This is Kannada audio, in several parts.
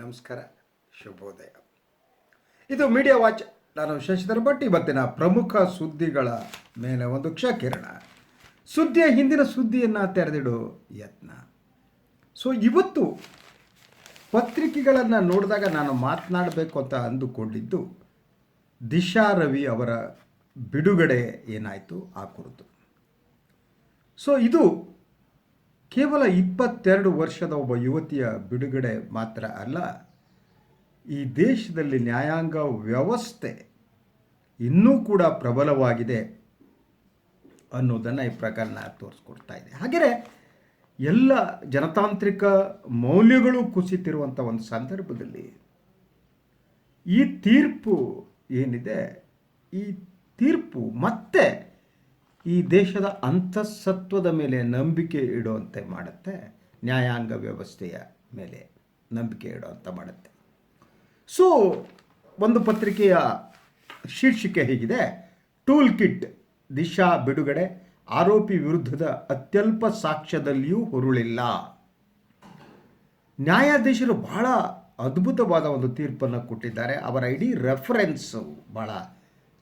ನಮಸ್ಕಾರ, ಶುಭೋದಯ. ಇದು ಮೀಡಿಯಾ ವಾಚ್. ನಾನು ಶಶಿಧರ್ ಭಟ್. ಇವತ್ತಿನ ಪ್ರಮುಖ ಸುದ್ದಿಗಳ ಮೇಲೆ ಒಂದು ಕ್ಷಕಿರಣ. ಸುದ್ದಿಯ ಹಿಂದಿನ ಸುದ್ದಿಯನ್ನು ತೆರೆದಿಡೋ ಯತ್ನ. ಇವತ್ತು ಪತ್ರಿಕೆಗಳನ್ನು ನೋಡಿದಾಗ ನಾನು ಮಾತನಾಡಬೇಕು ಅಂತ ಅಂದುಕೊಂಡಿದ್ದು ದಿಶಾ ರವಿ ಅವರ ಬಿಡುಗಡೆ ಏನಾಯಿತು ಆ ಕುರಿತು. ಇದು ಕೇವಲ 22 ವರ್ಷದ ಒಬ್ಬ ಯುವತಿಯ ಬಿಡುಗಡೆ ಮಾತ್ರ ಅಲ್ಲ, ಈ ದೇಶದಲ್ಲಿ ನ್ಯಾಯಾಂಗ ವ್ಯವಸ್ಥೆ ಇನ್ನೂ ಕೂಡ ಪ್ರಬಲವಾಗಿದೆ ಅನ್ನೋದನ್ನು ಈ ಪ್ರಕರಣ ತೋರಿಸ್ಕೊಡ್ತಾ ಇದೆ. ಹಾಗೆಯೇ ಎಲ್ಲ ಜನತಾಂತ್ರಿಕ ಮೌಲ್ಯಗಳು ಕುಸಿತಿರುವಂಥ ಒಂದು ಸಂದರ್ಭದಲ್ಲಿ ಈ ತೀರ್ಪು ಏನಿದೆ, ಈ ತೀರ್ಪು ಮತ್ತೆ ಈ ದೇಶದ ಅಂತಃಸತ್ವದ ಮೇಲೆ ನಂಬಿಕೆ ಇಡುವಂತೆ ಮಾಡುತ್ತೆ, ನ್ಯಾಯಾಂಗ ವ್ಯವಸ್ಥೆಯ ಮೇಲೆ ನಂಬಿಕೆ ಇಡುವಂತೆ ಮಾಡುತ್ತೆ. ಒಂದು ಪತ್ರಿಕೆಯ ಶೀರ್ಷಿಕೆ ಹೀಗಿದೆ: ಟೂಲ್ ಕಿಟ್, ದಿಶಾ ಬಿಡುಗಡೆ, ಆರೋಪಿ ವಿರುದ್ಧದ ಅತ್ಯಲ್ಪ ಸಾಕ್ಷ್ಯದಲ್ಲಿಯೂ ಹುರುಳಿಲ್ಲ. ನ್ಯಾಯಾಧೀಶರು ಬಹಳ ಅದ್ಭುತವಾದ ಒಂದು ತೀರ್ಪನ್ನು ಕೊಟ್ಟಿದ್ದಾರೆ. ಅವರ ಇಡೀ ರೆಫರೆನ್ಸು ಬಹಳ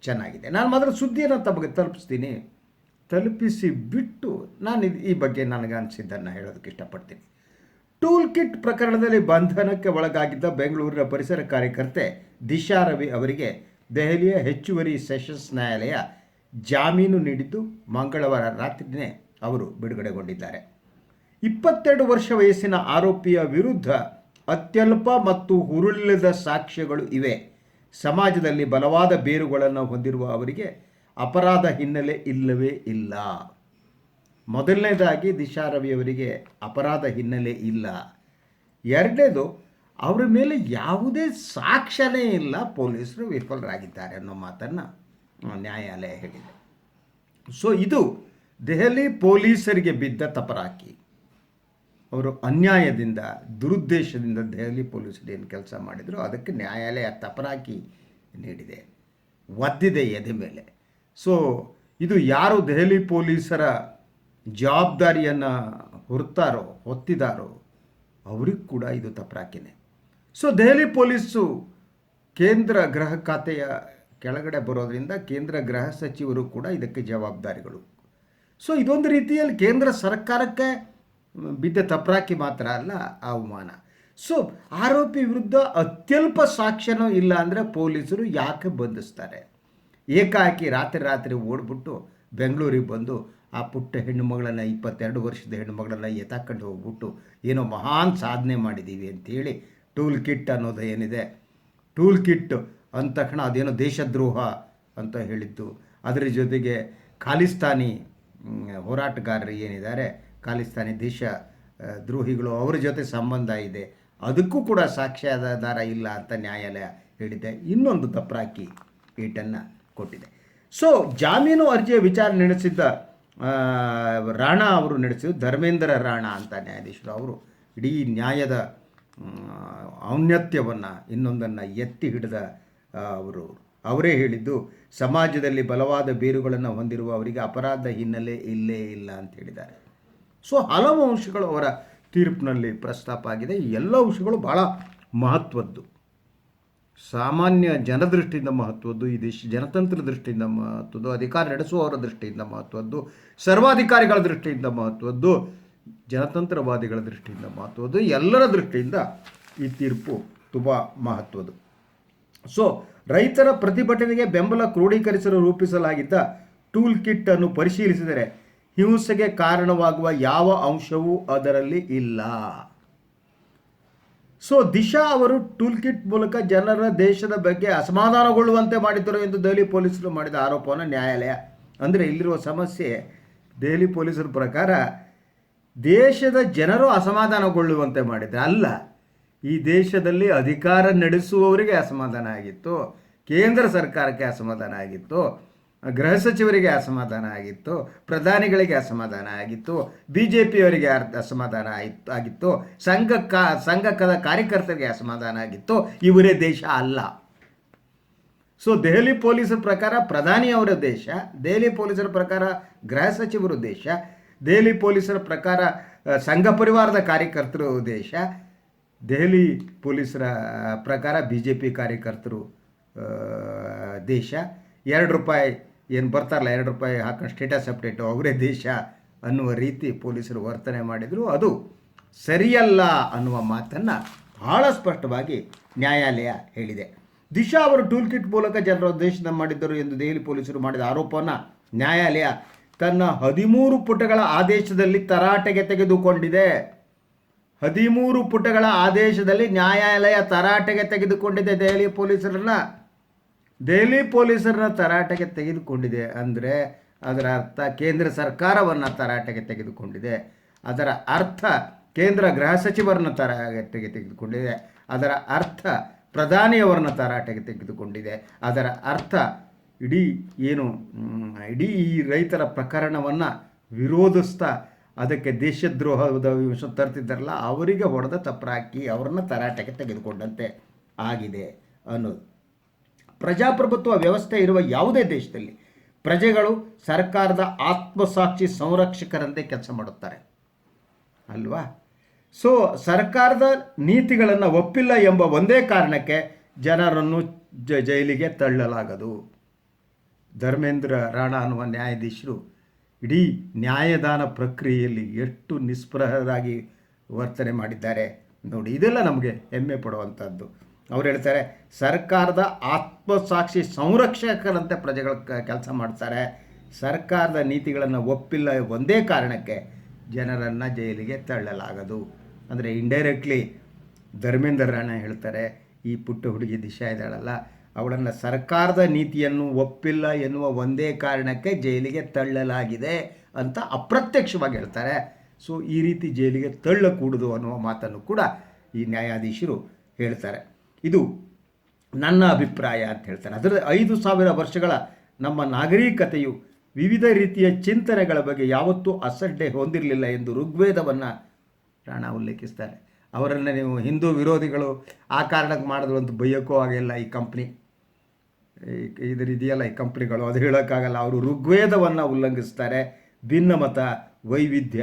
ಚೆನ್ನಾಗಿದೆ. ನಾನು ಮೊದಲು ಸುದ್ದಿಯನ್ನು ತಮಗೆ ತಲುಪಿಸಿ ಬಿಟ್ಟು ನಾನು ಈ ಬಗ್ಗೆ ನನಗೆ ಅನಿಸಿದ್ದನ್ನು ಹೇಳೋದಕ್ಕೆ ಇಷ್ಟಪಡ್ತೀನಿ. ಟೂಲ್ ಕಿಟ್ ಪ್ರಕರಣದಲ್ಲಿ ಬಂಧನಕ್ಕೆ ಒಳಗಾಗಿದ್ದ ಬೆಂಗಳೂರಿನ ಪರಿಸರ ಕಾರ್ಯಕರ್ತೆ ದಿಶಾ ರವಿ ಅವರಿಗೆ ದೆಹಲಿಯ ಹೆಚ್ಚುವರಿ ಸೆಷನ್ಸ್ ನ್ಯಾಯಾಲಯ ಜಾಮೀನು ನೀಡಿದ್ದು ಮಂಗಳವಾರ ರಾತ್ರಿಯೇ ಅವರು ಬಿಡುಗಡೆಗೊಂಡಿದ್ದಾರೆ. 22 ವರ್ಷ ವಯಸ್ಸಿನ ಆರೋಪಿಯ ವಿರುದ್ಧ ಅತ್ಯಲ್ಪ ಮತ್ತು ಹುರುಳಿಲ್ಲದ ಸಾಕ್ಷ್ಯಗಳು ಇವೆ. ಸಮಾಜದಲ್ಲಿ ಬಲವಾದ ಬೇರುಗಳನ್ನು ಹೊಂದಿರುವ ಅವರಿಗೆ ಅಪರಾಧ ಹಿನ್ನೆಲೆ ಇಲ್ಲವೇ ಇಲ್ಲ. ಮೊದಲನೇದಾಗಿ ದಿಶಾ ರವಿಯವರಿಗೆ ಅಪರಾಧ ಹಿನ್ನೆಲೆ ಇಲ್ಲ. ಎರಡನೇದು, ಅವರ ಮೇಲೆ ಯಾವುದೇ ಸಾಕ್ಷ್ಯನೇ ಇಲ್ಲ, ಪೊಲೀಸರು ವಿಫಲರಾಗಿದ್ದಾರೆ ಅನ್ನೋ ಮಾತನ್ನು ನ್ಯಾಯಾಲಯ ಹೇಳಿದೆ. ಇದು ದೆಹಲಿ ಪೊಲೀಸರಿಗೆ ಬಿದ್ದ ತಪರಾಕಿ. ಅವರು ಅನ್ಯಾಯದಿಂದ, ದುರುದ್ದೇಶದಿಂದ ದೆಹಲಿ ಪೊಲೀಸರು ಏನು ಕೆಲಸ ಮಾಡಿದ್ರು ಅದಕ್ಕೆ ನ್ಯಾಯಾಲಯ ತಪರಾಕಿ ನೀಡಿದೆ, ಒದ್ದಿದೆ ಎದೆ ಮೇಲೆ. ಇದು ಯಾರು ದೆಹಲಿ ಪೊಲೀಸರ ಜವಾಬ್ದಾರಿಯನ್ನು ಹೊತ್ತಿದಾರೋ ಅವ್ರಿಗೆ ಕೂಡ ಇದು ತಪರಾಕಿನೇ. ದೆಹಲಿ ಪೊಲೀಸು ಕೇಂದ್ರ ಗೃಹ ಖಾತೆಯ ಕೆಳಗಡೆ ಬರೋದರಿಂದ ಕೇಂದ್ರ ಗೃಹ ಸಚಿವರು ಕೂಡ ಇದಕ್ಕೆ ಜವಾಬ್ದಾರಿಗಳು. ಇದೊಂದು ರೀತಿಯಲ್ಲಿ ಕೇಂದ್ರ ಸರ್ಕಾರಕ್ಕೆ ಬಿದ್ದ ತಪರಾಕಿ ಮಾತ್ರ ಅಲ್ಲ, ಅವಮಾನ. ಆರೋಪಿ ವಿರುದ್ಧ ಅತ್ಯಲ್ಪ ಸಾಕ್ಷ್ಯನೂ ಇಲ್ಲ ಅಂದರೆ ಪೊಲೀಸರು ಯಾಕೆ ಬಂಧಿಸ್ತಾರೆ? ಏಕಾಏಕಿ ರಾತ್ರಿ ಓಡ್ಬಿಟ್ಟು ಬೆಂಗಳೂರಿಗೆ ಬಂದು ಆ ಪುಟ್ಟ ಹೆಣ್ಣುಮಗಳನ್ನು, 22 ವರ್ಷದ ಹೆಣ್ಣುಮಗಳನ್ನು ಎತ್ತಾಕೊಂಡು ಹೋಗ್ಬಿಟ್ಟು ಏನೋ ಮಹಾನ್ ಸಾಧನೆ ಮಾಡಿದ್ದೀವಿ ಅಂಥೇಳಿ ಟೂಲ್ ಕಿಟ್ ಅನ್ನೋದು ಏನಿದೆ, ಟೂಲ್ ಕಿಟ್ ಅಂದ ತಕ್ಷಣ ಅದೇನೋ ದೇಶದ್ರೋಹ ಅಂತ ಹೇಳಿದ್ದು. ಅದರ ಜೊತೆಗೆ ಖಾಲಿಸ್ತಾನಿ ಹೋರಾಟಗಾರರು ಏನಿದ್ದಾರೆ, ಖಾಲಿಸ್ತಾನಿ ದೇಶ ದ್ರೋಹಿಗಳು, ಅವರ ಜೊತೆ ಸಂಬಂಧ ಇದೆ, ಅದಕ್ಕೂ ಕೂಡ ಸಾಕ್ಷ್ಯಾಧಾರ ಇಲ್ಲ ಅಂತ ನ್ಯಾಯಾಲಯ ಹೇಳಿದೆ. ಇನ್ನೊಂದು ತಪರಾಕಿ ಏಟನ್ನು ಕೊಟ್ಟಿದೆ. ಜಾಮೀನು ಅರ್ಜಿಯ ವಿಚಾರಣೆ ನಡೆಸಿದ್ದ ರಾಣಾ ಅವರು ನಡೆಸಿದ್ದು ಧರ್ಮೇಂದ್ರ ರಾಣಾ ಅಂತ ನ್ಯಾಯಾಧೀಶರು. ಅವರು ಇಡೀ ನ್ಯಾಯದ ಔನ್ನತ್ಯವನ್ನು ಇನ್ನೊಂದನ್ನು ಎತ್ತಿ ಹಿಡಿದ ಅವರೇ ಹೇಳಿದ್ದು, ಸಮಾಜದಲ್ಲಿ ಬಲವಾದ ಬೇರುಗಳನ್ನು ಹೊಂದಿರುವ ಅವರಿಗೆ ಅಪರಾಧ ಹಿನ್ನೆಲೆ ಇಲ್ಲೇ ಇಲ್ಲ ಅಂತ ಹೇಳಿದ್ದಾರೆ. ಹಲವು ಅಂಶಗಳು ಅವರ ತೀರ್ಪಿನಲ್ಲಿ ಪ್ರಸ್ತಾಪ ಆಗಿದೆ. ಈ ಎಲ್ಲ ಅಂಶಗಳು ಭಾಳ ಮಹತ್ವದ್ದು, ಸಾಮಾನ್ಯ ಜನದೃಷ್ಟಿಯಿಂದ ಮಹತ್ವದ್ದು, ಈ ದೇಶ ಜನತಂತ್ರ ದೃಷ್ಟಿಯಿಂದ ಮಹತ್ವದ್ದು, ಅಧಿಕಾರ ನಡೆಸುವವರ ದೃಷ್ಟಿಯಿಂದ ಮಹತ್ವದ್ದು, ಸರ್ವಾಧಿಕಾರಿಗಳ ದೃಷ್ಟಿಯಿಂದ ಮಹತ್ವದ್ದು, ಜನತಂತ್ರವಾದಿಗಳ ದೃಷ್ಟಿಯಿಂದ ಮಹತ್ವದ್ದು, ಎಲ್ಲರ ದೃಷ್ಟಿಯಿಂದ ಈ ತೀರ್ಪು ತುಂಬ ಮಹತ್ವದ್ದು. ರೈತರ ಪ್ರತಿಭಟನೆಗೆ ಬೆಂಬಲ ಕ್ರೋಢೀಕರಿಸಲು ರೂಪಿಸಲಾಗಿದ್ದ ಟೂಲ್ ಕಿಟ್ ಅನ್ನು ಪರಿಶೀಲಿಸಿದರೆ ಹಿಂಸೆಗೆ ಕಾರಣವಾಗುವ ಯಾವ ಅಂಶವೂ ಅದರಲ್ಲಿ ಇಲ್ಲ. ದಿಶಾ ಅವರು ಟೂಲ್ ಕಿಟ್ ಮೂಲಕ ಜನರ ದೇಶದ ಬಗ್ಗೆ ಅಸಮಾಧಾನಗೊಳ್ಳುವಂತೆ ಮಾಡಿದ್ದರು ಎಂದು ದೆಹಲಿ ಪೊಲೀಸರು ಮಾಡಿದ ಆರೋಪವನ್ನು ನ್ಯಾಯಾಲಯ, ಅಂದರೆ ಇಲ್ಲಿರುವ ಸಮಸ್ಯೆ ದೆಹಲಿ ಪೊಲೀಸರ ಪ್ರಕಾರ ದೇಶದ ಜನರು ಅಸಮಾಧಾನಗೊಳ್ಳುವಂತೆ ಮಾಡಿದ್ದಾರೆ ಅಲ್ಲ, ಈ ದೇಶದಲ್ಲಿ ಅಧಿಕಾರ ನಡೆಸುವವರಿಗೆ ಅಸಮಾಧಾನ ಆಗಿತ್ತು, ಕೇಂದ್ರ ಸರ್ಕಾರಕ್ಕೆ ಅಸಮಾಧಾನ ಆಗಿತ್ತು, ಗೃಹ ಸಚಿವರಿಗೆ ಅಸಮಾಧಾನ ಆಗಿತ್ತು, ಪ್ರಧಾನಿಗಳಿಗೆ ಅಸಮಾಧಾನ ಆಗಿತ್ತು, BJPಯವರಿಗೆ ಅಸಮಾಧಾನ ಆಗಿತ್ತು, ಸಂಘದ ಕಾರ್ಯಕರ್ತರಿಗೆ ಅಸಮಾಧಾನ ಆಗಿತ್ತು. ಇವರೇ ದೇಶ ಅಲ್ಲ. ದೆಹಲಿ ಪೊಲೀಸರ ಪ್ರಕಾರ ಪ್ರಧಾನಿಯವರ ದೇಶ, ದೆಹಲಿ ಪೊಲೀಸರ ಪ್ರಕಾರ ಗೃಹ ಸಚಿವರು ದೇಶ, ದೆಹಲಿ ಪೊಲೀಸರ ಪ್ರಕಾರ ಸಂಘ ಪರಿವಾರದ ಕಾರ್ಯಕರ್ತರು ದೇಶ, ದೆಹಲಿ ಪೊಲೀಸರ ಪ್ರಕಾರ BJP ಕಾರ್ಯಕರ್ತರು ದೇಶ, ₹2 ಏನು ಬರ್ತಾರಲ್ಲ, ₹2 ಹಾಕೊಂಡು ಸ್ಟೇಟಸ್ ಅಪ್ಡೇಟು ಅವರೇ ದೇಶ ಅನ್ನುವ ರೀತಿ ಪೊಲೀಸರು ವರ್ತನೆ ಮಾಡಿದರು. ಅದು ಸರಿಯಲ್ಲ ಅನ್ನುವ ಮಾತನ್ನು ಬಹಳ ಸ್ಪಷ್ಟವಾಗಿ ನ್ಯಾಯಾಲಯ ಹೇಳಿದೆ. ದಿಶಾ ಅವರು ಟೂಲ್ ಕಿಟ್ ಮೂಲಕ ಜನರ ಉದ್ದೇಶನ ಮಾಡಿದ್ದರು ಎಂದು ದೆಹಲಿ ಪೊಲೀಸರು ಮಾಡಿದ ಆರೋಪವನ್ನು ನ್ಯಾಯಾಲಯ ತನ್ನ 13 ಪುಟಗಳ ಆದೇಶದಲ್ಲಿ ತರಾಟೆಗೆ ತೆಗೆದುಕೊಂಡಿದೆ. 13 ಪುಟಗಳ ಆದೇಶದಲ್ಲಿ ನ್ಯಾಯಾಲಯ ತರಾಟೆಗೆ ತೆಗೆದುಕೊಂಡಿದೆ. ದೆಹಲಿ ಪೊಲೀಸರನ್ನ ತರಾಟೆಗೆ ತೆಗೆದುಕೊಂಡಿದೆ ಅಂದರೆ ಅದರ ಅರ್ಥ ಕೇಂದ್ರ ಸರ್ಕಾರವನ್ನು ತರಾಟೆಗೆ ತೆಗೆದುಕೊಂಡಿದೆ. ಅದರ ಅರ್ಥ ಕೇಂದ್ರ ಗೃಹ ಸಚಿವರನ್ನ ತರಾಟೆಗೆ ತೆಗೆದುಕೊಂಡಿದೆ. ಅದರ ಅರ್ಥ ಪ್ರಧಾನಿಯವರನ್ನ ತರಾಟೆಗೆ ತೆಗೆದುಕೊಂಡಿದೆ. ಅದರ ಅರ್ಥ ಇಡೀ ಈ ರೈತರ ಪ್ರಕರಣವನ್ನು ವಿರೋಧಿಸ್ತಾ ಅದಕ್ಕೆ ದೇಶದ್ರೋಹದ ವಿಷ ತರ್ತಿದ್ದಾರಲ್ಲ ಅವರಿಗೆ ಹೊಡೆದ ತಪ್ಪರಾಕಿ ಅವರನ್ನು ತರಾಟೆಗೆ ತೆಗೆದುಕೊಂಡಂತೆ ಆಗಿದೆ ಅನ್ನೋದು. ಪ್ರಜಾಪ್ರಭುತ್ವ ವ್ಯವಸ್ಥೆ ಇರುವ ಯಾವುದೇ ದೇಶದಲ್ಲಿ ಪ್ರಜೆಗಳು ಸರ್ಕಾರದ ಆತ್ಮಸಾಕ್ಷಿ ಸಂರಕ್ಷಕರಂತೆ ಕೆಲಸ ಮಾಡುತ್ತಾರೆ ಅಲ್ವಾ? ಸೊ ಸರ್ಕಾರದ ನೀತಿಗಳನ್ನು ಒಪ್ಪಿಲ್ಲ ಎಂಬ ಒಂದೇ ಕಾರಣಕ್ಕೆ ಜನರನ್ನು ಜೈಲಿಗೆ ತಳ್ಳಲಾಗದು. ಧರ್ಮೇಂದ್ರ ರಾಣಾ ಅನ್ನುವ ನ್ಯಾಯಾಧೀಶರು ಇಡೀ ನ್ಯಾಯದಾನ ಪ್ರಕ್ರಿಯೆಯಲ್ಲಿ ಎಷ್ಟು ನಿಸ್ಪೃಹರಾಗಿ ವರ್ತನೆ ಮಾಡಿದ್ದಾರೆ ನೋಡಿ. ಇದೆಲ್ಲ ನಮಗೆ ಹೆಮ್ಮೆ ಪಡುವಂಥದ್ದು. ಅವ್ರು ಹೇಳ್ತಾರೆ ಸರ್ಕಾರದ ಆತ್ಮಸಾಕ್ಷಿ ಸಂರಕ್ಷಕರಂತೆ ಪ್ರಜೆಗಳು ಕೆಲಸ ಮಾಡ್ತಾರೆ. ಸರ್ಕಾರದ ನೀತಿಗಳನ್ನು ಒಪ್ಪಿಲ್ಲ ಒಂದೇ ಕಾರಣಕ್ಕೆ ಜನರನ್ನು ಜೈಲಿಗೆ ತಳ್ಳಲಾಗದು. ಅಂದರೆ ಇಂಡೈರೆಕ್ಟ್ಲಿ ಧರ್ಮೇಂದ್ರ ರಾಣಾ ಹೇಳ್ತಾರೆ, ಈ ಪುಟ್ಟ ಹುಡುಗಿ ದಿಶಾ ಇದ್ದಾಳಲ್ಲ ಅವಳನ್ನು ಸರ್ಕಾರದ ನೀತಿಯನ್ನು ಒಪ್ಪಿಲ್ಲ ಎನ್ನುವ ಒಂದೇ ಕಾರಣಕ್ಕೆ ಜೈಲಿಗೆ ತಳ್ಳಲಾಗಿದೆ ಅಂತ ಅಪ್ರತ್ಯಕ್ಷವಾಗಿ ಹೇಳ್ತಾರೆ. ಸೊ ಈ ರೀತಿ ಜೈಲಿಗೆ ತಳ್ಳಕೂಡದು ಅನ್ನುವ ಮಾತನ್ನು ಕೂಡ ಈ ನ್ಯಾಯಾಧೀಶರು ಹೇಳ್ತಾರೆ. ಇದು ನನ್ನ ಅಭಿಪ್ರಾಯ ಅಂತ ಹೇಳ್ತಾರೆ. ಅದರ 5,000 ವರ್ಷಗಳ ನಮ್ಮ ನಾಗರಿಕತೆಯು ವಿವಿಧ ರೀತಿಯ ಚಿಂತನೆಗಳ ಬಗ್ಗೆ ಯಾವತ್ತೂ ಅಸಡ್ಡೆ ಹೊಂದಿರಲಿಲ್ಲ ಎಂದು ಋಗ್ವೇದವನ್ನು ರಾಣಾ ಉಲ್ಲೇಖಿಸ್ತಾರೆ. ಅವರನ್ನು ನೀವು ಹಿಂದೂ ವಿರೋಧಿಗಳು ಆ ಕಾರಣಕ್ಕೆ ಮಾಡಿದ್ರು ಅಂತ ಬೈಯೋಕ್ಕೂ ಆಗಿಲ್ಲ. ಈ ಕಂಪ್ನಿ ಇದೆಯಲ್ಲ, ಈ ಕಂಪ್ನಿಗಳು ಅದು ಹೇಳೋಕ್ಕಾಗಲ್ಲ. ಅವರು ಋಗ್ವೇದವನ್ನು ಉಲ್ಲಂಘಿಸ್ತಾರೆ. ಭಿನ್ನಮತ, ವೈವಿಧ್ಯ,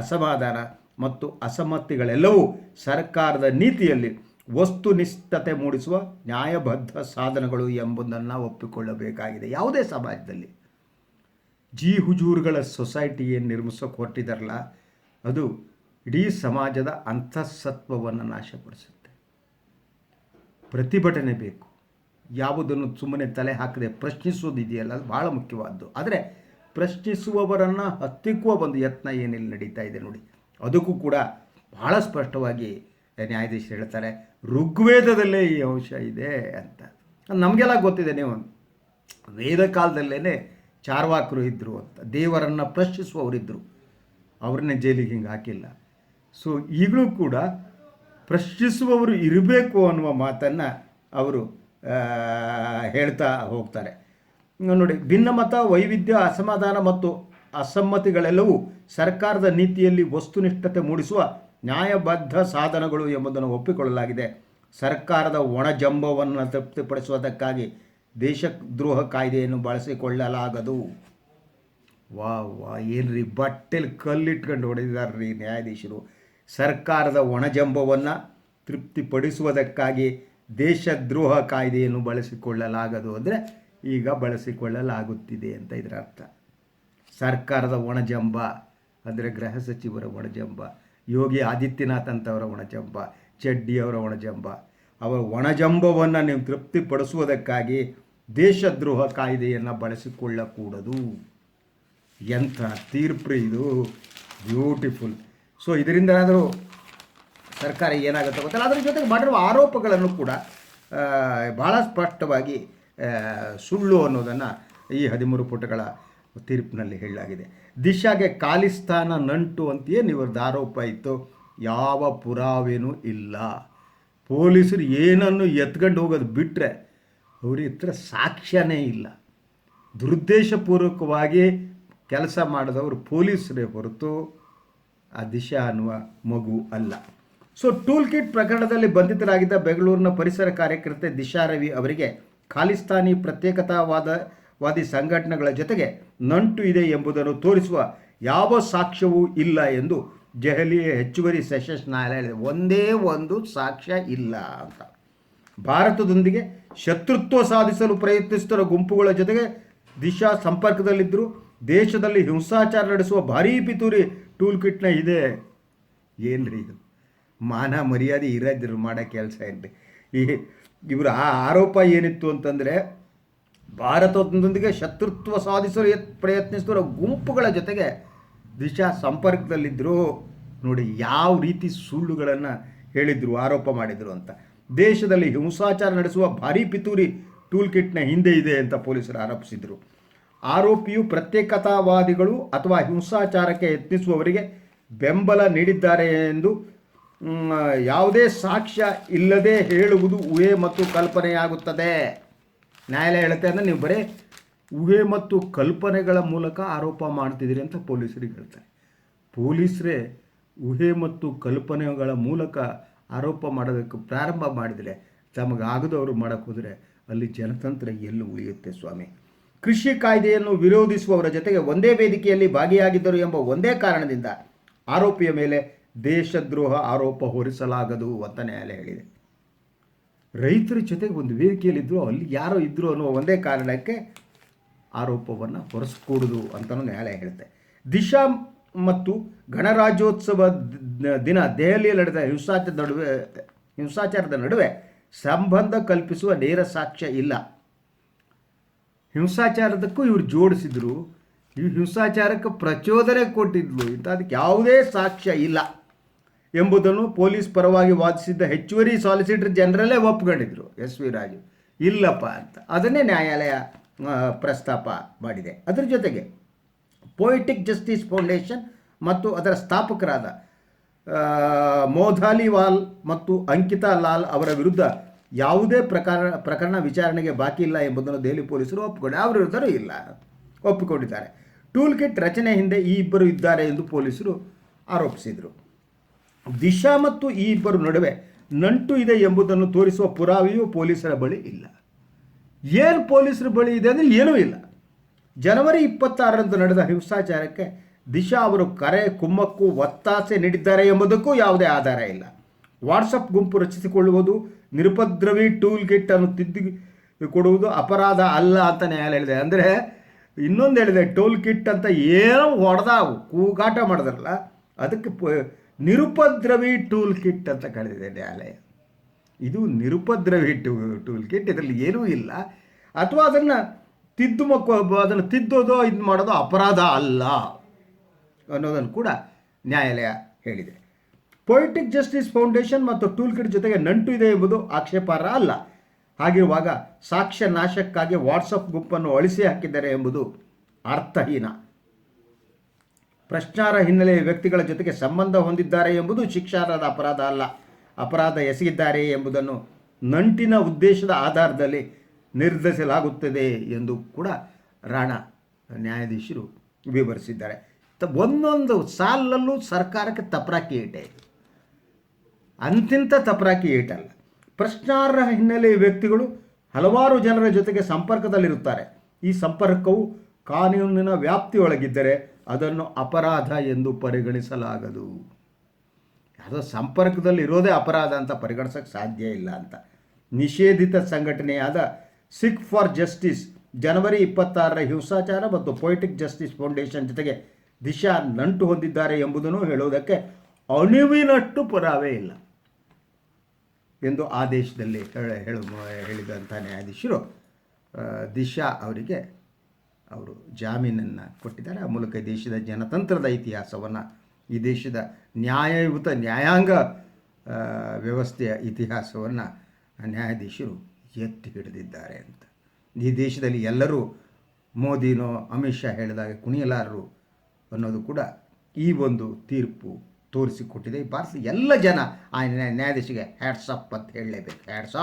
ಅಸಮಾಧಾನ ಮತ್ತು ಅಸಮ್ಮತಿಗಳೆಲ್ಲವೂ ಸರ್ಕಾರದ ನೀತಿಯಲ್ಲಿ ವಸ್ತುನಿಷ್ಠತೆ ಮೂಡಿಸುವ ನ್ಯಾಯಬದ್ಧ ಸಾಧನಗಳು ಎಂಬುದನ್ನು ಒಪ್ಪಿಕೊಳ್ಳಬೇಕಾಗಿದೆ. ಯಾವುದೇ ಸಮಾಜದಲ್ಲಿ ಹುಜೂರ್ಗಳ ಸೊಸೈಟಿ ಏನು ನಿರ್ಮಿಸೋಕೆ ಹೊರಟಿದಾರಲ್ಲ ಅದು ಇಡೀ ಸಮಾಜದ ಅಂತಃಸತ್ವವನ್ನು ನಾಶಪಡಿಸುತ್ತೆ. ಪ್ರತಿಭಟನೆ ಬೇಕು. ಯಾವುದನ್ನು ಸುಮ್ಮನೆ ತಲೆ ಹಾಕದೆ ಪ್ರಶ್ನಿಸೋದಿದೆಯಲ್ಲ ಅದು ಭಾಳ ಮುಖ್ಯವಾದ್ದು. ಆದರೆ ಪ್ರಶ್ನಿಸುವವರನ್ನು ಹತ್ತಿಕ್ಕುವ ಒಂದು ಯತ್ನ ಏನಿಲ್ಲ ನಡೀತಾ ಇದೆ ನೋಡಿ. ಅದಕ್ಕೂ ಕೂಡ ಭಾಳ ಸ್ಪಷ್ಟವಾಗಿ ನ್ಯಾಯಾಧೀಶರು ಹೇಳ್ತಾರೆ ಋಗ್ವೇದದಲ್ಲೇ ಈ ಅಂಶ ಇದೆ ಅಂತ. ನಮಗೆಲ್ಲ ಗೊತ್ತಿದೆ, ನೀವು ವೇದ ಕಾಲದಲ್ಲೇ ಚಾರ್ವಾಕರು ಇದ್ದರು ಅಂತ, ದೇವರನ್ನು ಪ್ರಶ್ನಿಸುವವರಿದ್ದರು, ಅವ್ರನ್ನೇ ಜೈಲಿಗೆ ಹಿಂಗೆ ಹಾಕಿಲ್ಲ. ಸೊ ಈಗಲೂ ಕೂಡ ಪ್ರಶ್ನಿಸುವವರು ಇರಬೇಕು ಅನ್ನುವ ಮಾತನ್ನು ಅವರು ಹೇಳ್ತಾ ಹೋಗ್ತಾರೆ ನೋಡಿ. ಭಿನ್ನಮತ, ವೈವಿಧ್ಯ, ಅಸಮಾಧಾನ ಮತ್ತು ಅಸಮ್ಮತಿಗಳೆಲ್ಲವೂ ಸರ್ಕಾರದ ನೀತಿಯಲ್ಲಿ ವಸ್ತುನಿಷ್ಠತೆ ಮೂಡಿಸುವ ನ್ಯಾಯಬದ್ಧ ಸಾಧನಗಳು ಎಂಬುದನ್ನು ಒಪ್ಪಿಕೊಳ್ಳಲಾಗಿದೆ. ಸರ್ಕಾರದ ಒಣಜಂಬವನ್ನು ತೃಪ್ತಿಪಡಿಸುವುದಕ್ಕಾಗಿ ದೇಶದ್ರೋಹ ಕಾಯ್ದೆಯನ್ನು ಬಳಸಿಕೊಳ್ಳಲಾಗದು. ವಾ ಏನ್ರಿ ಬಟ್ಟೆಲಿ ಕಲ್ಲಿಟ್ಕೊಂಡು ಹೊಡೆದಿದ್ದಾರೆ ನ್ಯಾಯಾಧೀಶರು. ಸರ್ಕಾರದ ಒಣಜಂಬವನ್ನು ತೃಪ್ತಿಪಡಿಸುವುದಕ್ಕಾಗಿ ದೇಶದ್ರೋಹ ಕಾಯ್ದೆಯನ್ನು ಬಳಸಿಕೊಳ್ಳಲಾಗದು ಅಂದರೆ ಈಗ ಬಳಸಿಕೊಳ್ಳಲಾಗುತ್ತಿದೆ ಅಂತ ಇದರ ಅರ್ಥ. ಸರ್ಕಾರದ ಒಣಜಂಬ ಅಂದರೆ ಗೃಹ ಸಚಿವರ ಒಣಜಂಬ, ಯೋಗಿ ಆದಿತ್ಯನಾಥ್ ಅಂತವರ ಒಣಜಂಬ, ಚಡ್ಡಿಯವರ ಒಣಜಂಬ. ಅವರ ಒಣಜಂಬವನ್ನು ನೀವು ತೃಪ್ತಿಪಡಿಸುವುದಕ್ಕಾಗಿ ದೇಶದ್ರೋಹ ಕಾಯ್ದೆಯನ್ನು ಬಳಸಿಕೊಳ್ಳಕೂಡದು. ಎಂಥ ತೀರ್ಪು ಇದು, ಬ್ಯೂಟಿಫುಲ್. ಸೊ ಇದರಿಂದಾದರೂ ಸರ್ಕಾರ ಏನಾಗುತ್ತೆ ಗೊತ್ತಲ್ಲ. ಅದರ ಜೊತೆಗೆ ಮಾಡಿರುವ ಆರೋಪಗಳನ್ನು ಕೂಡ ಭಾಳ ಸ್ಪಷ್ಟವಾಗಿ ಸುಳ್ಳು ಅನ್ನೋದನ್ನು ಈ 13 ಪುಟಗಳ ತೀರ್ಪಿನಲ್ಲಿ ಹೇಳಲಾಗಿದೆ. ದಿಶಾಗೆ ಖಾಲಿಸ್ತಾನ ನಂಟು ಅಂತೆಯೇ ಇವರದ್ದು ಆರೋಪ ಇತ್ತು. ಯಾವ ಪುರಾವೆನೂ ಇಲ್ಲ. ಪೊಲೀಸರು ಏನನ್ನು ಎತ್ಕೊಂಡು ಹೋಗೋದು ಬಿಟ್ಟರೆ ಅವ್ರ ಹತ್ರ ಸಾಕ್ಷ್ಯನೇ ಇಲ್ಲ. ದುರುದ್ದೇಶಪೂರ್ವಕವಾಗಿ ಕೆಲಸ ಮಾಡಿದವರು ಪೊಲೀಸರೇ ಹೊರತು ಆ ದಿಶಾ ಅನ್ನುವ ಮಗು ಅಲ್ಲ. ಸೊ ಟೂಲ್ ಕಿಟ್ ಪ್ರಕರಣದಲ್ಲಿ ಬಂಧಿತರಾಗಿದ್ದ ಬೆಂಗಳೂರಿನ ಪರಿಸರ ಕಾರ್ಯಕರ್ತೆ ದಿಶಾ ರವಿ ಅವರಿಗೆ ಖಾಲಿಸ್ತಾನಿ ಪ್ರತ್ಯೇಕತಾವಾದಿ ಸಂಘಟನೆಗಳ ಜೊತೆಗೆ ನಂಟು ಇದೆ ಎಂಬುದನ್ನು ತೋರಿಸುವ ಯಾವ ಸಾಕ್ಷ್ಯವೂ ಇಲ್ಲ ಎಂದು ದೆಹಲಿಯ ಹೆಚ್ಚುವರಿ ಸೆಷನ್ಸ್ ನ್ಯಾಯಾಲಯ ಹೇಳಿದೆ, ಒಂದೇ ಒಂದು ಸಾಕ್ಷ್ಯ ಇಲ್ಲ ಅಂತ. ಭಾರತದೊಂದಿಗೆ ಶತ್ರುತ್ವ ಸಾಧಿಸಲು ಪ್ರಯತ್ನಿಸುತ್ತಿರುವ ಗುಂಪುಗಳ ಜೊತೆಗೆ ದಿಶಾ ಸಂಪರ್ಕದಲ್ಲಿದ್ದರು. ದೇಶದಲ್ಲಿ ಹಿಂಸಾಚಾರ ನಡೆಸುವ ಭಾರೀ ಪಿತೂರಿ ಟೂಲ್ ಕಿಟ್ನ ಇದೆ. ಏನ್ರಿ ಇದು? ಮಾನ ಮರ್ಯಾದೆ ಇರೋದಿರು ಮಾಡೋ ಕೆಲಸ ಏನ್ರಿ? ಇವರ ಆರೋಪ ಏನಿತ್ತು ಅಂತಂದರೆ, ಭಾರತದೊಂದಿಗೆ ಶತ್ರುತ್ವ ಸಾಧಿಸಲು ಪ್ರಯತ್ನಿಸುತ್ತಿರುವ ಗುಂಪುಗಳ ಜೊತೆಗೆ ದಿಶಾ ಸಂಪರ್ಕದಲ್ಲಿದ್ದರು. ನೋಡಿ ಯಾವ ರೀತಿ ಸುಳ್ಳುಗಳನ್ನು ಹೇಳಿದರು, ಆರೋಪ ಮಾಡಿದರು ಅಂತ. ದೇಶದಲ್ಲಿ ಹಿಂಸಾಚಾರ ನಡೆಸುವ ಭಾರೀ ಪಿತೂರಿ ಟೂಲ್ ಕಿಟ್ನ ಹಿಂದೆ ಇದೆ ಅಂತ ಪೊಲೀಸರು ಆರೋಪಿಸಿದರು. ಆರೋಪಿಯು ಪ್ರತ್ಯೇಕತಾವಾದಿಗಳು ಅಥವಾ ಹಿಂಸಾಚಾರಕ್ಕೆ ಯತ್ನಿಸುವವರಿಗೆ ಬೆಂಬಲ ನೀಡಿದ್ದಾರೆ ಎಂದು ಯಾವುದೇ ಸಾಕ್ಷ್ಯ ಇಲ್ಲದೆ ಹೇಳುವುದು ಊಹೆ ಮತ್ತು ಕಲ್ಪನೆಯಾಗುತ್ತದೆ. ನ್ಯಾಯಾಲಯ ಹೇಳುತ್ತೆ ಅಂದರೆ ನೀವು ಬರೀ ಊಹೆ ಮತ್ತು ಕಲ್ಪನೆಗಳ ಮೂಲಕ ಆರೋಪ ಮಾಡ್ತಿದ್ದೀರಿ ಅಂತ ಪೊಲೀಸರಿಗೆ ಹೇಳ್ತಾರೆ. ಪೊಲೀಸರೇ ಊಹೆ ಮತ್ತು ಕಲ್ಪನೆಗಳ ಮೂಲಕ ಆರೋಪ ಮಾಡೋದಕ್ಕೆ ಪ್ರಾರಂಭ ಮಾಡಿದರೆ, ತಮಗಾಗದವರು ಮಾಡೋಕ್ಕೆ ಹೋದರೆ ಅಲ್ಲಿ ಜನತಂತ್ರ ಎಲ್ಲೂ ಉಳಿಯುತ್ತೆ ಸ್ವಾಮಿ. ಕೃಷಿ ಕಾಯ್ದೆಯನ್ನು ವಿರೋಧಿಸುವವರ ಜೊತೆಗೆ ಒಂದೇ ವೇದಿಕೆಯಲ್ಲಿ ಭಾಗಿಯಾಗಿದ್ದರು ಎಂಬ ಒಂದೇ ಕಾರಣದಿಂದ ಆರೋಪಿಯ ಮೇಲೆ ದೇಶದ್ರೋಹ ಆರೋಪ ಹೊರಿಸಲಾಗದು ಅಂತ ನ್ಯಾಯಾಲಯ ಹೇಳಿದೆ. ರೈತರ ಜೊತೆಗೆ ಒಂದು ವೇದಿಕೆಯಲ್ಲಿದ್ದರು, ಅಲ್ಲಿ ಯಾರೋ ಇದ್ದರು ಅನ್ನುವ ಒಂದೇ ಕಾರಣಕ್ಕೆ ಆರೋಪವನ್ನು ಹೊರಿಸ್ಕೂಡುದು ಅಂತಲೂ ನ್ಯಾಯಾಲಯ ಹೇಳುತ್ತೆ. ದಿಶಾ ಮತ್ತು ಗಣರಾಜ್ಯೋತ್ಸವ ದಿನ ದೆಹಲಿಯಲ್ಲಿ ನಡೆದ ಹಿಂಸಾಚಾರದ ನಡುವೆ ಸಂಬಂಧ ಕಲ್ಪಿಸುವ ನೇರ ಸಾಕ್ಷ್ಯ ಇಲ್ಲ. ಹಿಂಸಾಚಾರದಕ್ಕೂ ಇವರು ಜೋಡಿಸಿದ್ರು, ಈ ಹಿಂಸಾಚಾರಕ್ಕೆ ಪ್ರಚೋದನೆ ಕೊಟ್ಟಿದ್ಲು, ಅದಕ್ಕೆ ಯಾವುದೇ ಸಾಕ್ಷ್ಯ ಇಲ್ಲ ಎಂಬುದನ್ನು ಪೊಲೀಸ್ ಪರವಾಗಿ ವಾದಿಸಿದ್ದ ಹೆಚ್ಚುವರಿ ಸಾಲಿಸಿಟರ್ ಜನರಲ್ಲೇ ಒಪ್ಕೊಂಡಿದ್ರು, ಎಸ್ ವಿ ರಾಜು. ಇಲ್ಲಪ್ಪ ಅಂತ ಅದನ್ನೇ ನ್ಯಾಯಾಲಯ ಪ್ರಸ್ತಾಪ ಮಾಡಿದೆ. ಅದರ ಜೊತೆಗೆ ಪೊಯಿಟಿಕ್ ಜಸ್ಟಿಸ್ ಫೌಂಡೇಶನ್ ಮತ್ತು ಅದರ ಸ್ಥಾಪಕರಾದ ಮೋಧಾಲಿವಾಲ್ ಮತ್ತು ಅಂಕಿತಾ ಲಾಲ್ ಅವರ ವಿರುದ್ಧ ಯಾವುದೇ ಪ್ರಕರಣ ವಿಚಾರಣೆಗೆ ಬಾಕಿ ಇಲ್ಲ ಎಂಬುದನ್ನು ದೆಹಲಿ ಪೊಲೀಸರು ಅವರ ವಿರುದ್ಧವೂ ಇಲ್ಲ ಒಪ್ಪಿಕೊಂಡಿದ್ದಾರೆ. ಟೂಲ್ ಕಿಟ್ ರಚನೆ ಹಿಂದೆ ಈ ಇಬ್ಬರು ಇದ್ದಾರೆ ಎಂದು ಪೊಲೀಸರು ಆರೋಪಿಸಿದರು. ದಿಶಾ ಮತ್ತು ಈ ಇಬ್ಬರು ನಡುವೆ ನಂಟು ಇದೆ ಎಂಬುದನ್ನು ತೋರಿಸುವ ಪುರಾವೆಯೂ ಪೊಲೀಸರ ಬಳಿ ಇಲ್ಲ. ಏನು ಪೊಲೀಸರ ಬಳಿ ಇದೆ ಅಂದರೆ ಏನೂ ಇಲ್ಲ. ಜನವರಿ 26ರಂದು ನಡೆದ ಹಿಂಸಾಚಾರಕ್ಕೆ ದಿಶಾ ಅವರು ಕರೆ, ಕುಮ್ಮಕ್ಕು, ಒತ್ತಾಸೆ ನೀಡಿದ್ದಾರೆ ಎಂಬುದಕ್ಕೂ ಯಾವುದೇ ಆಧಾರ ಇಲ್ಲ. ವಾಟ್ಸಪ್ ಗುಂಪು ರಚಿಸಿಕೊಳ್ಳುವುದು, ನಿರುಪದ್ರವಿ ಟೂಲ್ ಕಿಟ್ ಅನ್ನು ತಿದ್ದಿ ಕೊಡುವುದು ಅಪರಾಧ ಅಲ್ಲ ಅಂತ ನ್ಯಾಯಾಲಯ ಹೇಳಿದೆ. ಅಂದರೆ ಇನ್ನೊಂದು ಹೇಳಿದೆ, ಟೂಲ್ ಕಿಟ್ ಅಂತ ಏನೋ ಕೂಗಾಟ ಮಾಡಿದ್ರಲ್ಲ, ಅದಕ್ಕೆ ನಿರುಪದ್ರವಿ ಟೂಲ್ ಕಿಟ್ ಅಂತ ಕರೆದಿದೆ ನ್ಯಾಯಾಲಯ. ಇದು ನಿರುಪದ್ರವಿ ಟೂಲ್ ಕಿಟ್, ಇದರಲ್ಲಿ ಏನೂ ಇಲ್ಲ. ಅಥವಾ ಅದನ್ನು ಅದನ್ನು ತಿದ್ದೋದೋ ಇದು ಮಾಡೋದೋ ಅಪರಾಧ ಅಲ್ಲ ಅನ್ನೋದನ್ನು ಕೂಡ ನ್ಯಾಯಾಲಯ ಹೇಳಿದೆ. ಪೊಯಿಟಿಕ್ ಜಸ್ಟಿಸ್ ಫೌಂಡೇಶನ್ ಮತ್ತು ಟೂಲ್ ಕಿಟ್ ಜೊತೆಗೆ ನಂಟು ಇದೆ ಎಂಬುದು ಆಕ್ಷೇಪಾರ್ಹ ಅಲ್ಲ. ಹಾಗಿರುವಾಗ ಸಾಕ್ಷ್ಯ ನಾಶಕ್ಕಾಗಿ ವಾಟ್ಸಪ್ ಗುಂಪನ್ನು ಅಳಿಸಿ ಹಾಕಿದ್ದಾರೆ ಎಂಬುದು ಅರ್ಥಹೀನ. ಪ್ರಶ್ನಾರ್ಹ ಹಿನ್ನೆಲೆಯ ವ್ಯಕ್ತಿಗಳ ಜೊತೆಗೆ ಸಂಬಂಧ ಹೊಂದಿದ್ದಾರೆ ಎಂಬುದು ಶಿಕ್ಷಾರ್ಹದ ಅಪರಾಧ ಅಲ್ಲ. ಅಪರಾಧ ಎಸಗಿದ್ದಾರೆ ಎಂಬುದನ್ನು ನಂಟಿನ ಉದ್ದೇಶದ ಆಧಾರದಲ್ಲಿ ನಿರ್ಧರಿಸಲಾಗುತ್ತದೆ ಎಂದು ಕೂಡ ರಾಣಾ ನ್ಯಾಯಾಧೀಶರು ವಿವರಿಸಿದ್ದಾರೆ. ಒಂದೊಂದು ಸಾಲಲ್ಲೂ ಸರ್ಕಾರಕ್ಕೆ ತಪರಾಕಿ ಏಟೆ, ಅಂತಿಂತ ತಪರಾಕಿ ಏಟಲ್ಲ. ಪ್ರಶ್ನಾರ್ಹ ಹಿನ್ನೆಲೆಯ ವ್ಯಕ್ತಿಗಳು ಹಲವಾರು ಜನರ ಜೊತೆಗೆ ಸಂಪರ್ಕದಲ್ಲಿರುತ್ತಾರೆ. ಈ ಸಂಪರ್ಕವು ಕಾನೂನಿನ ವ್ಯಾಪ್ತಿಯೊಳಗಿದ್ದರೆ ಅದನ್ನು ಅಪರಾಧ ಎಂದು ಪರಿಗಣಿಸಲಾಗದು. ಯಾವುದೋ ಸಂಪರ್ಕದಲ್ಲಿ ಇರೋದೇ ಅಪರಾಧ ಅಂತ ಪರಿಗಣಿಸೋಕ್ಕೆ ಸಾಧ್ಯ ಇಲ್ಲ ಅಂತ. ನಿಷೇಧಿತ ಸಂಘಟನೆಯಾದ ಸಿಖ್ ಫಾರ್ ಜಸ್ಟಿಸ್ ಜನವರಿ 26ರ ಹಿಂಸಾಚಾರ ಮತ್ತು ಪೊಯಿಟಿಕ್ ಜಸ್ಟಿಸ್ ಫೌಂಡೇಶನ್ ಜೊತೆಗೆ ದಿಶಾ ನಂಟು ಹೊಂದಿದ್ದಾರೆ ಎಂಬುದನ್ನು ಹೇಳುವುದಕ್ಕೆ ಅಣುವಿನಷ್ಟು ಪುರಾವೆ ಇಲ್ಲ ಎಂದು ಆದೇಶದಲ್ಲಿ ಹೇಳಿದಂಥ ನ್ಯಾಯಾಧೀಶರು ದಿಶಾ ಅವರಿಗೆ ಅವರು ಜಾಮೀನನ್ನು ಕೊಟ್ಟಿದ್ದಾರೆ. ಆ ಮೂಲಕ ದೇಶದ ಜನತಂತ್ರದ ಇತಿಹಾಸವನ್ನು, ಈ ದೇಶದ ನ್ಯಾಯಯುತ ನ್ಯಾಯಾಂಗ ವ್ಯವಸ್ಥೆಯ ಇತಿಹಾಸವನ್ನು ನ್ಯಾಯಾಧೀಶರು ಎತ್ತಿ ಹಿಡಿದಿದ್ದಾರೆ ಅಂತ. ಈ ದೇಶದಲ್ಲಿ ಎಲ್ಲರೂ ಮೋದಿನೋ ಅಮಿತ್ ಶಾ ಹೇಳಿದಾಗ ಕುಣಿಯಲಾರರು ಅನ್ನೋದು ಕೂಡ ಈ ಒಂದು ತೀರ್ಪು ತೋರಿಸಿಕೊಟ್ಟಿದೆ. ಈ ಭಾರತದ ಎಲ್ಲ ಜನ ಆ ನ್ಯಾಯಾಧೀಶಿಗೆ ಹ್ಯಾಟ್ಸ್ ಆಫ್ ಅಂತ ಹೇಳಲೇಬೇಕು. ಹ್ಯಾಟ್ಸ್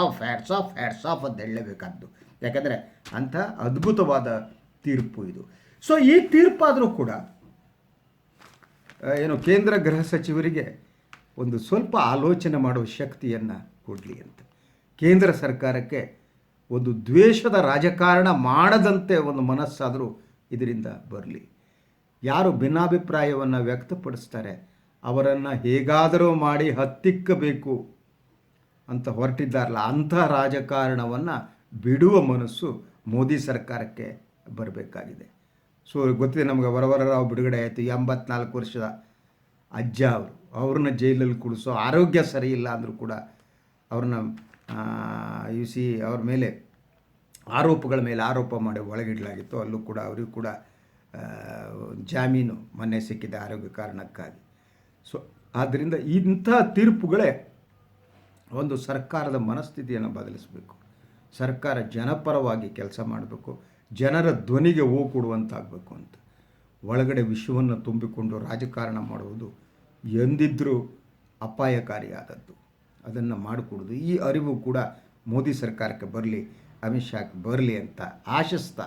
ಆಫ್ ಅಂತ ಹೇಳಲೇಬೇಕಾದ್ದು. ಯಾಕಂದರೆ ಅಂಥ ಅದ್ಭುತವಾದ ತೀರ್ಪು ಇದು. ಸೊ ಈ ತೀರ್ಪಾದರೂ ಕೂಡ ಏನು ಕೇಂದ್ರ ಗೃಹ ಸಚಿವರಿಗೆ ಒಂದು ಸ್ವಲ್ಪ ಆಲೋಚನೆ ಮಾಡುವ ಶಕ್ತಿಯನ್ನು ಕೊಡಲಿ ಅಂತ. ಕೇಂದ್ರ ಸರ್ಕಾರಕ್ಕೆ ಒಂದು ದ್ವೇಷದ ರಾಜಕಾರಣ ಮಾಡದಂತೆ ಒಂದು ಮನಸ್ಸಾದರೂ ಇದರಿಂದ ಬರಲಿ. ಯಾರು ಭಿನ್ನಾಭಿಪ್ರಾಯವನ್ನು ವ್ಯಕ್ತಪಡಿಸ್ತಾರೆ ಅವರನ್ನು ಹೇಗಾದರೂ ಮಾಡಿ ಹತ್ತಿಕ್ಕಬೇಕು ಅಂತ ಹೊರಟಿದ್ದಾರಲ್ಲ, ಅಂತಹ ರಾಜಕಾರಣವನ್ನು ಬಿಡುವ ಮನಸ್ಸು ಮೋದಿ ಸರ್ಕಾರಕ್ಕೆ ಬರಬೇಕಾಗಿದೆ. ಸೊ ಗೊತ್ತಿದೆ ನಮಗೆ, ವರವರರಾವ್ ಬಿಡುಗಡೆ ಆಯಿತು, 84 ವರ್ಷದ ಅಜ್ಜ ಅವ್ರನ್ನ ಜೈಲಲ್ಲಿ ಕೂಡಿಸೋ, ಆರೋಗ್ಯ ಸರಿ ಇಲ್ಲ ಅಂದರೂ ಕೂಡ ಅವ್ರನ್ನ ಅವ್ರ ಮೇಲೆ ಆರೋಪಗಳ ಮೇಲೆ ಆರೋಪ ಮಾಡಿ ಒಳಗಿಡಲಾಗಿತ್ತು. ಅಲ್ಲೂ ಕೂಡ ಅವರಿಗೂ ಕೂಡ ಜಾಮೀನು ಮೊನ್ನೆ ಸಿಕ್ಕಿದೆ ಆರೋಗ್ಯ ಕಾರಣಕ್ಕಾಗಿ. ಸೊ ಆದ್ದರಿಂದ ಇಂಥ ತೀರ್ಪುಗಳೇ ಒಂದು ಸರ್ಕಾರದ ಮನಸ್ಥಿತಿಯನ್ನು ಬದಲಿಸಬೇಕು. ಸರ್ಕಾರ ಜನಪರವಾಗಿ ಕೆಲಸ ಮಾಡಬೇಕು, ಜನರ ಧ್ವನಿಗೆ ಓ ಕೊಡುವಂತಾಗಬೇಕು ಅಂತ. ಒಳಗಡೆ ವಿಷವನ್ನು ತುಂಬಿಕೊಂಡು ರಾಜಕಾರಣ ಮಾಡುವುದು ಎಂದಿದ್ರೂ ಅಪಾಯಕಾರಿಯಾದದ್ದು. ಅದನ್ನು ಮಾಡಿಕೊಡೋದು, ಈ ಅರಿವು ಕೂಡ ಮೋದಿ ಸರ್ಕಾರಕ್ಕೆ ಬರಲಿ, ಅಮಿತ್ ಶಾಕ್ಕೆ ಬರಲಿ ಅಂತ ಆಶಿಸ್ತಾ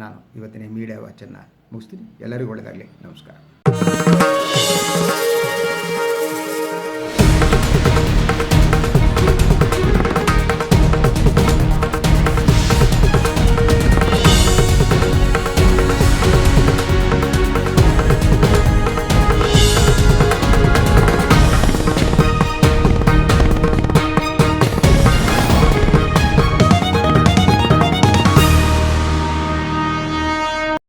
ನಾನು ಇವತ್ತಿನ ಮೀಡಿಯಾ ವಾಚನ್ನು ಮುಗಿಸ್ತೀನಿ. ಎಲ್ಲರಿಗೂ ಒಳ್ಳೆಯದಾಗಲಿ. ನಮಸ್ಕಾರ.